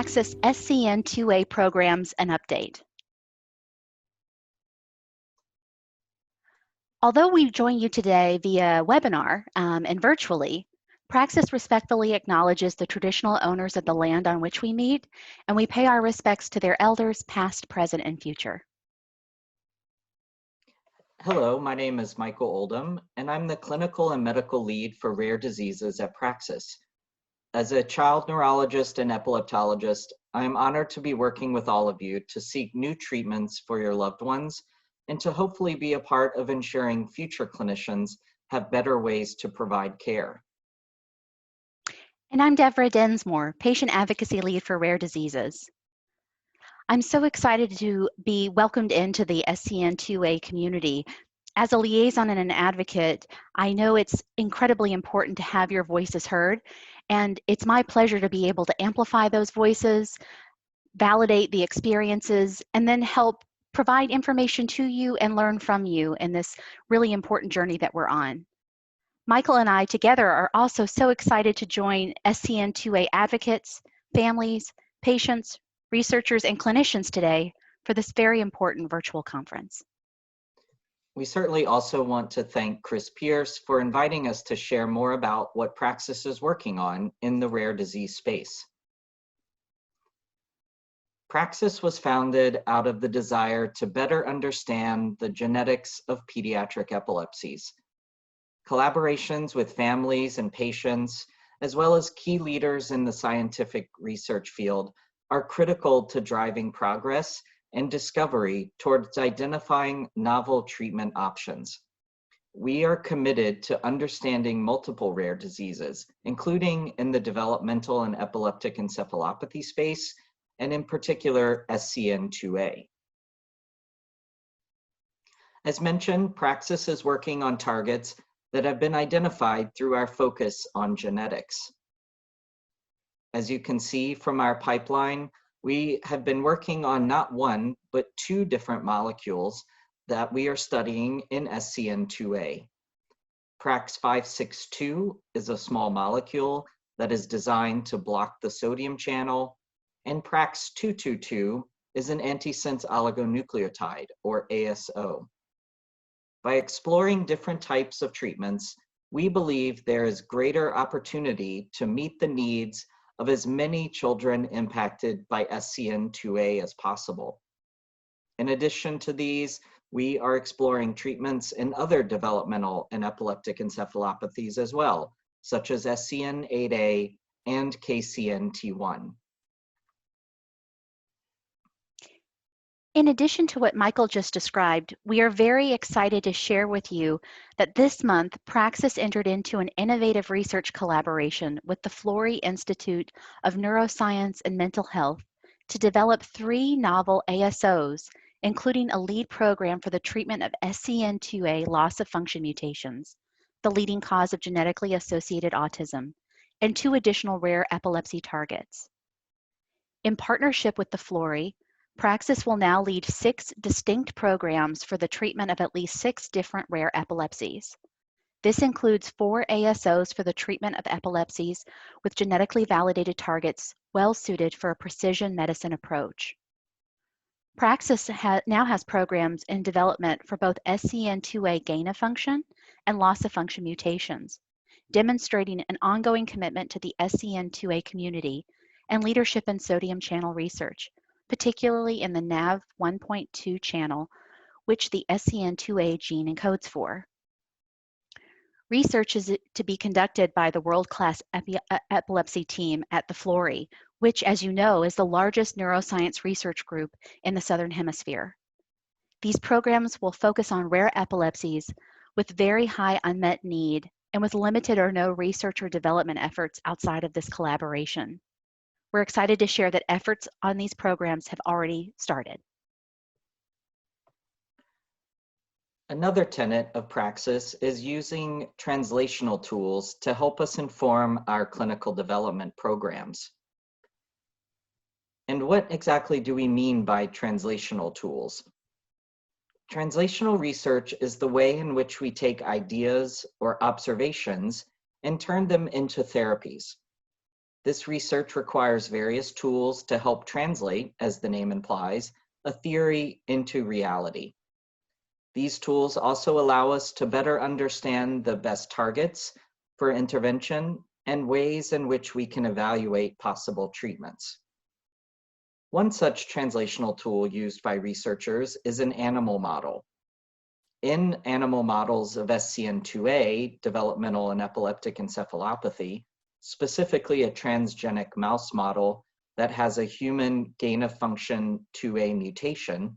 Praxis SCN2A programs and update. Although we join you today via webinar and virtually, Praxis respectfully acknowledges the traditional owners of the land on which we meet, and we pay our respects to their elders, past, present, and future. Hello, my name is Michael Oldham, and I'm the clinical and medical lead for rare diseases at Praxis. As a child neurologist and epileptologist, I am honored to be working with all of you to seek new treatments for your loved ones and to hopefully be a part of ensuring future clinicians have better ways to provide care. And I'm Devra Densmore, patient advocacy lead for rare diseases. I'm so excited to be welcomed into the SCN2A community. As a liaison and an advocate, I know it's incredibly important to have your voices heard, and it's my pleasure to be able to amplify those voices, validate the experiences, and then help provide information to you and learn from you in this really important journey that we're on. Michael and I together are also so excited to join SCN2A advocates, families, patients, researchers, and clinicians today for this very important virtual conference. We certainly also want to thank Chris Pierce for inviting us to share more about what Praxis is working on in the rare disease space. Praxis was founded out of the desire to better understand the genetics of pediatric epilepsies. Collaborations with families and patients, as well as key leaders in the scientific research field, are critical to driving progress and discovery towards identifying novel treatment options. We are committed to understanding multiple rare diseases, including in the developmental and epileptic encephalopathy space, and in particular, SCN2A. As mentioned, Praxis is working on targets that have been identified through our focus on genetics. As you can see from our pipeline, we have been working on not one, but two different molecules that we are studying in SCN2A. Prax562 is a small molecule that is designed to block the sodium channel, and Prax222 is an antisense oligonucleotide, or ASO. By exploring different types of treatments, we believe there is greater opportunity to meet the needs of as many children impacted by SCN2A as possible. In addition to these, we are exploring treatments in other developmental and epileptic encephalopathies as well, such as SCN8A and KCNT1. In addition to what Michael just described, we are very excited to share with you that this month, Praxis entered into an innovative research collaboration with the Florey Institute of Neuroscience and Mental Health to develop 3 novel ASOs, including a lead program for the treatment of SCN2A loss of function mutations, the leading cause of genetically associated autism, and 2 additional rare epilepsy targets. In partnership with the Florey, Praxis will now lead 6 distinct programs for the treatment of at least 6 different rare epilepsies. This includes 4 ASOs for the treatment of epilepsies with genetically validated targets well suited for a precision medicine approach. Praxis now has programs in development for both SCN2A gain of function and loss of function mutations, demonstrating an ongoing commitment to the SCN2A community and leadership in sodium channel research, particularly in the NaV1.2 channel, which the SCN2A gene encodes for. Research is to be conducted by the world-class epilepsy team at the Florey, which, as you know, is the largest neuroscience research group in the Southern Hemisphere. These programs will focus on rare epilepsies with very high unmet need and with limited or no research or development efforts outside of this collaboration. We're excited to share that efforts on these programs have already started. Another tenet of Praxis is using translational tools to help us inform our clinical development programs. And what exactly do we mean by translational tools? Translational research is the way in which we take ideas or observations and turn them into therapies. This research requires various tools to help translate, as the name implies, a theory into reality. These tools also allow us to better understand the best targets for intervention and ways in which we can evaluate possible treatments. One such translational tool used by researchers is an animal model. In animal models of SCN2A, developmental and epileptic encephalopathy, specifically a transgenic mouse model that has a human gain-of-function 2A mutation,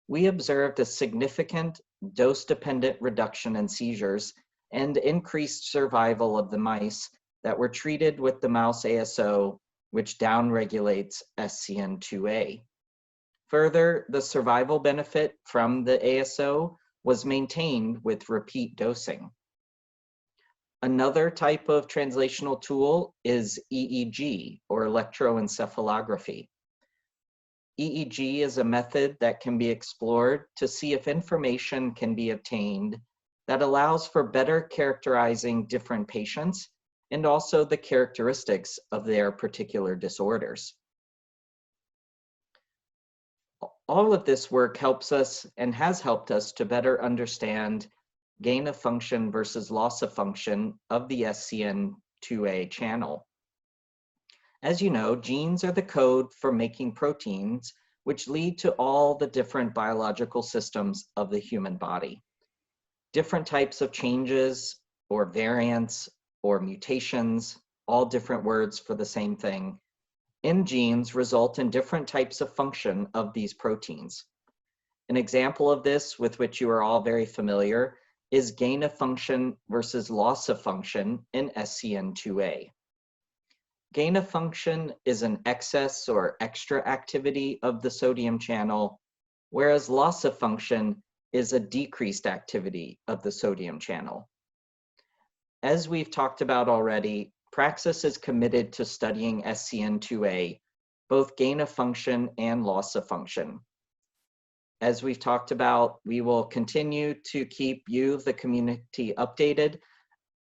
we observed a significant dose-dependent reduction in seizures and increased survival of the mice that were treated with the mouse ASO, which downregulates SCN2A. Further, the survival benefit from the ASO was maintained with repeat dosing. Another type of translational tool is EEG, or electroencephalography. EEG is a method that can be explored to see if information can be obtained that allows for better characterizing different patients and also the characteristics of their particular disorders. All of this work helps us and has helped us to better understand gain of function versus loss of function of the SCN2A channel. As you know, genes are the code for making proteins, which lead to all the different biological systems of the human body. Different types of changes or variants or mutations, all different words for the same thing, in genes result in different types of function of these proteins. An example of this, with which you are all very familiar, is gain of function versus loss of function in SCN2A. Gain of function is an excess or extra activity of the sodium channel, whereas loss of function is a decreased activity of the sodium channel. As we've talked about already, Praxis is committed to studying SCN2A, both gain of function and loss of function. As we've talked about, we will continue to keep you, the community, updated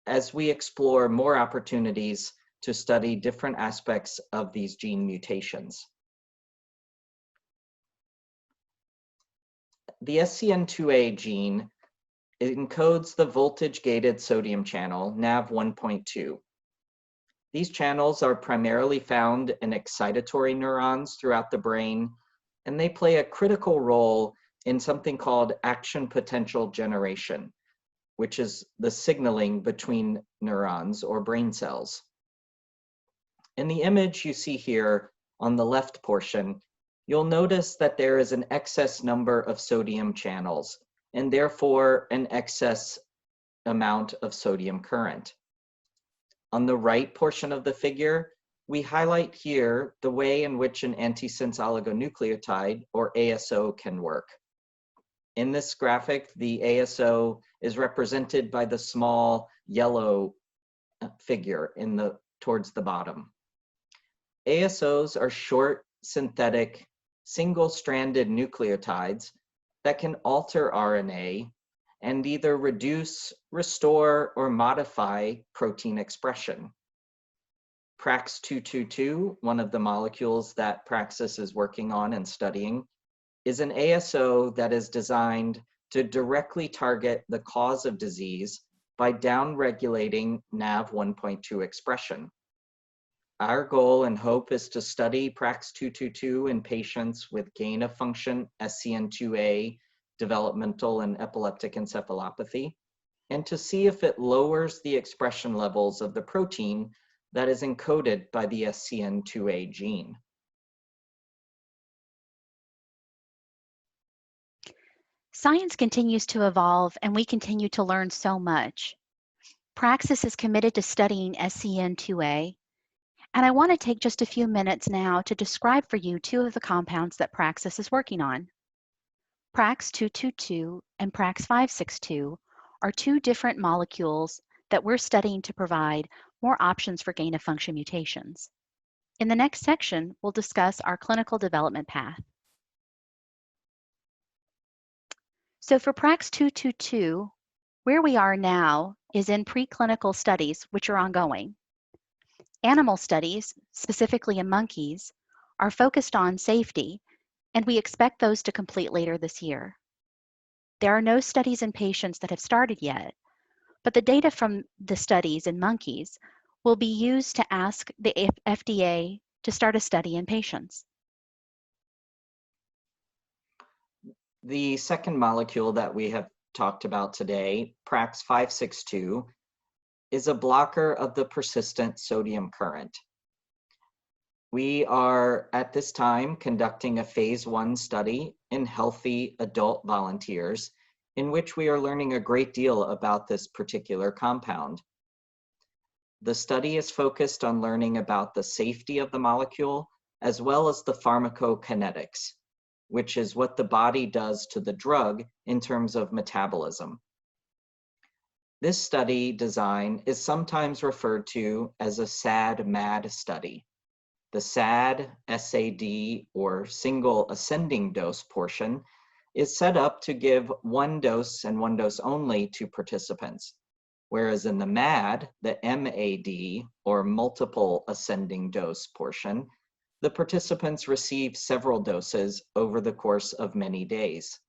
as we explore more opportunities to study different aspects of these gene mutations. The SCN2A gene encodes the voltage-gated sodium channel, NaV1.2. These channels are primarily found in excitatory neurons throughout the brain, and they play a critical role in something called action potential generation, which is the signaling between neurons or brain cells. In the image you see here on the left portion, you'll notice that there is an excess number of sodium channels and therefore an excess amount of sodium current. On the right portion of the figure, we highlight here the way in which an antisense oligonucleotide, or ASO, can work. In this graphic, the ASO is represented by the small yellow figure towards the bottom. ASOs are short, synthetic, single-stranded nucleotides that can alter RNA and either reduce, restore, or modify protein expression. Prax222, one of the molecules that Praxis is working on and studying, is an ASO that is designed to directly target the cause of disease by downregulating NaV1.2 expression. Our goal and hope is to study Prax222 in patients with gain-of-function SCN2A, developmental and epileptic encephalopathy, and to see if it lowers the expression levels of the protein that is encoded by the SCN2A gene. Science continues to evolve, and we continue to learn so much. Praxis is committed to studying SCN2A, and I want to take just a few minutes now to describe for you two of the compounds that Praxis is working on. Prax222 and Prax562 are two different molecules that we're studying to provide more options for gain-of-function mutations. In the next section, we'll discuss our clinical development path. So for Prax222, where we are now is in preclinical studies, which are ongoing. Animal studies, specifically in monkeys, are focused on safety, and we expect those to complete later this year. There are no studies in patients that have started yet, but the data from the studies in monkeys will be used to ask the FDA to start a study in patients. The second molecule that we have talked about today, Prax 562, is a blocker of the persistent sodium current. We are at this time conducting a phase 1 study in healthy adult volunteers in which we are learning a great deal about this particular compound. The study is focused on learning about the safety of the molecule as well as the pharmacokinetics, which is what the body does to the drug in terms of metabolism. This study design is sometimes referred to as a SAD-MAD study. The SAD, SAD, or single ascending dose portion is set up to give one dose and one dose only to participants, whereas in the MAD, the MAD, or multiple ascending dose portion, the participants receive several doses over the course of many days.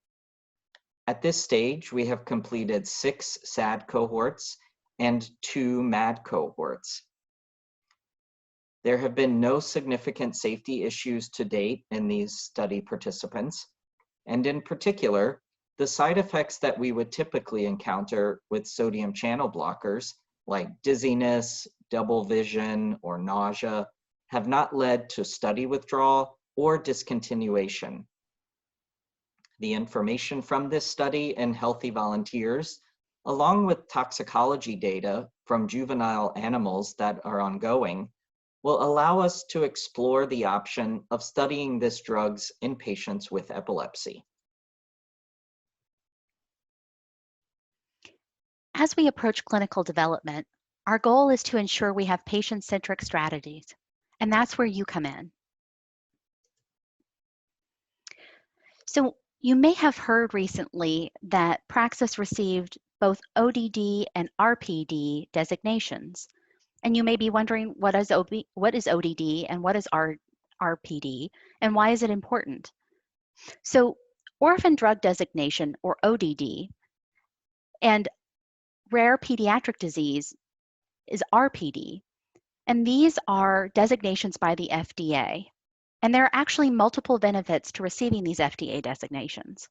At this stage, we have completed 6 SAD cohorts and 2 MAD cohorts. There have been no significant safety issues to date in these study participants, and in particular, the side effects that we would typically encounter with sodium channel blockers, like dizziness, double vision, or nausea, have not led to study withdrawal or discontinuation. The information from this study in healthy volunteers, along with toxicology data from juvenile animals that are ongoing, will allow us to explore the option of studying this drugs in patients with epilepsy. As we approach clinical development, our goal is to ensure we have patient-centric strategies, and that's where you come in. So you may have heard recently that Praxis received both ODD and RPD designations. And you may be wondering, what is ODD and what is RPD, and why is it important? So orphan drug designation, or ODD, and rare pediatric disease is RPD. And these are designations by the FDA. And there are actually multiple benefits to receiving these FDA designations.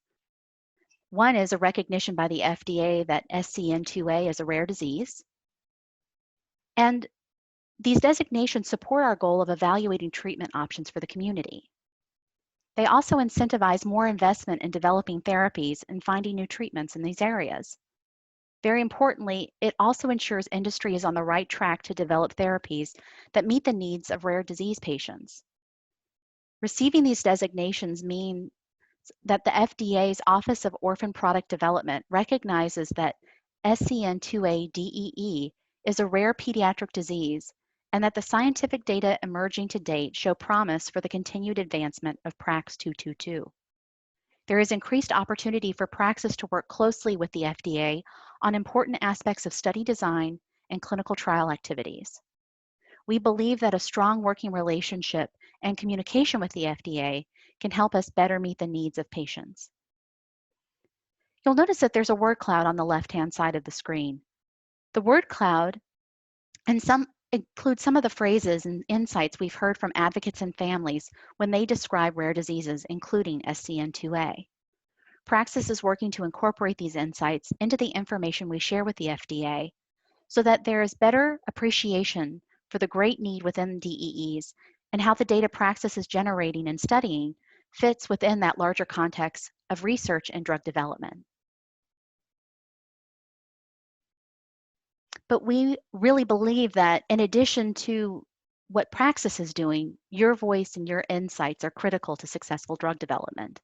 One is a recognition by the FDA that SCN2A is a rare disease. And these designations support our goal of evaluating treatment options for the community. They also incentivize more investment in developing therapies and finding new treatments in these areas. Very importantly, it also ensures industry is on the right track to develop therapies that meet the needs of rare disease patients. Receiving these designations means that the FDA's Office of Orphan Product Development recognizes that SCN2A DEE is a rare pediatric disease, and that the scientific data emerging to date show promise for the continued advancement of Prax 222. There is increased opportunity for Praxis to work closely with the FDA on important aspects of study design and clinical trial activities. We believe that a strong working relationship and communication with the FDA can help us better meet the needs of patients. You'll notice that there's a word cloud on the left-hand side of the screen. The word cloud includes some of the phrases and insights we've heard from advocates and families when they describe rare diseases, including SCN2A. Praxis is working to incorporate these insights into the information we share with the FDA so that there is better appreciation for the great need within DEEs and how the data Praxis is generating and studying fits within that larger context of research and drug development. But we really believe that in addition to what Praxis is doing, your voice and your insights are critical to successful drug development.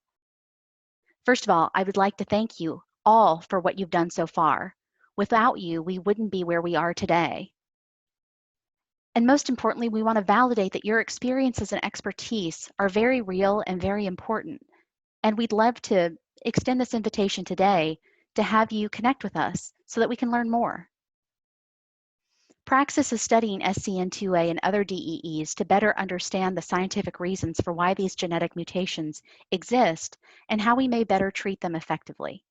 First of all, I would like to thank you all for what you've done so far. Without you, we wouldn't be where we are today. And most importantly, we want to validate that your experiences and expertise are very real and very important. And we'd love to extend this invitation today to have you connect with us so that we can learn more. Praxis is studying SCN2A and other DEEs to better understand the scientific reasons for why these genetic mutations exist and how we may better treat them effectively.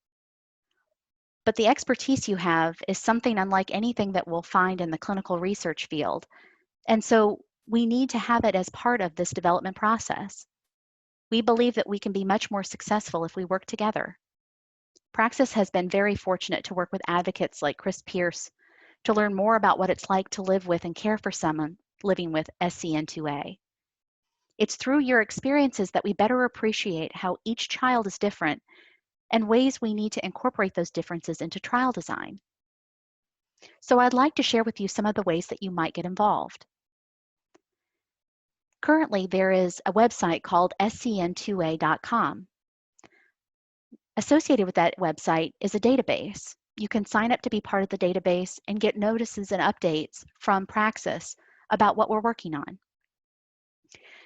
But the expertise you have is something unlike anything that we'll find in the clinical research field. And so we need to have it as part of this development process. We believe that we can be much more successful if we work together. Praxis has been very fortunate to work with advocates like Chris Pierce to learn more about what it's like to live with and care for someone living with SCN2A. It's through your experiences that we better appreciate how each child is different and ways we need to incorporate those differences into trial design. So I'd like to share with you some of the ways that you might get involved. Currently, there is a website called SCN2A.com. Associated with that website is a database. You can sign up to be part of the database and get notices and updates from Praxis about what we're working on.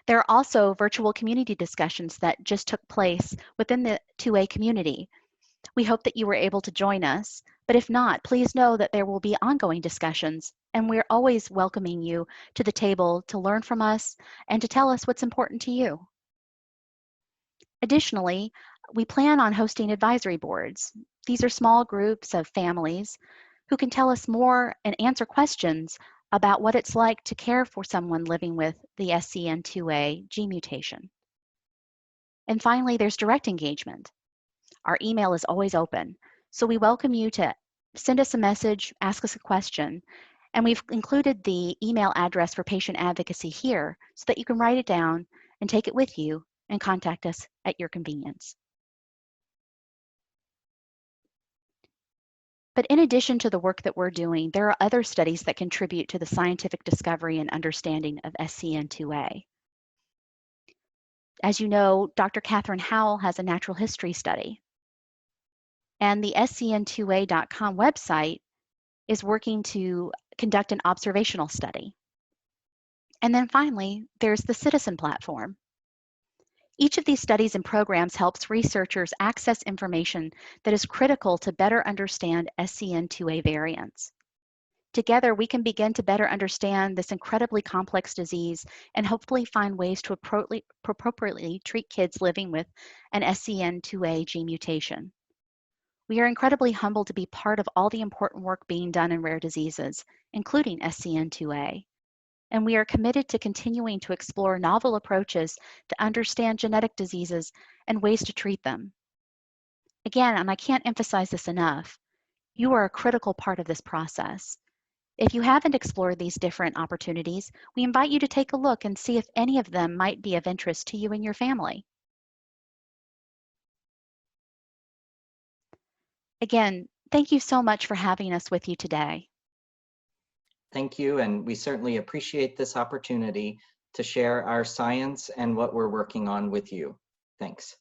There are also virtual community discussions that just took place within the 2A community. We hope that you were able to join us, but if not, please know that there will be ongoing discussions, and we're always welcoming you to the table to learn from us and to tell us what's important to you. Additionally, we plan on hosting advisory boards. These are small groups of families who can tell us more and answer questions about what it's like to care for someone living with the SCN2A gene mutation. And finally, there's direct engagement. Our email is always open, so we welcome you to send us a message, ask us a question, and we've included the email address for patient advocacy here so that you can write it down and take it with you and contact us at your convenience. But in addition to the work that we're doing, there are other studies that contribute to the scientific discovery and understanding of SCN2A. As you know, Dr. Catherine Howell has a natural history study, and the SCN2A.com website is working to conduct an observational study. And then finally, there's the Citizen platform. Each of these studies and programs helps researchers access information that is critical to better understand SCN2A variants. Together, we can begin to better understand this incredibly complex disease and hopefully find ways to appropriately treat kids living with an SCN2A gene mutation. We are incredibly humbled to be part of all the important work being done in rare diseases, including SCN2A. And we are committed to continuing to explore novel approaches to understand genetic diseases and ways to treat them. Again, and I can't emphasize this enough, you are a critical part of this process. If you haven't explored these different opportunities, we invite you to take a look and see if any of them might be of interest to you and your family. Again, thank you so much for having us with you today. Thank you, and we certainly appreciate this opportunity to share our science and what we're working on with you. Thanks.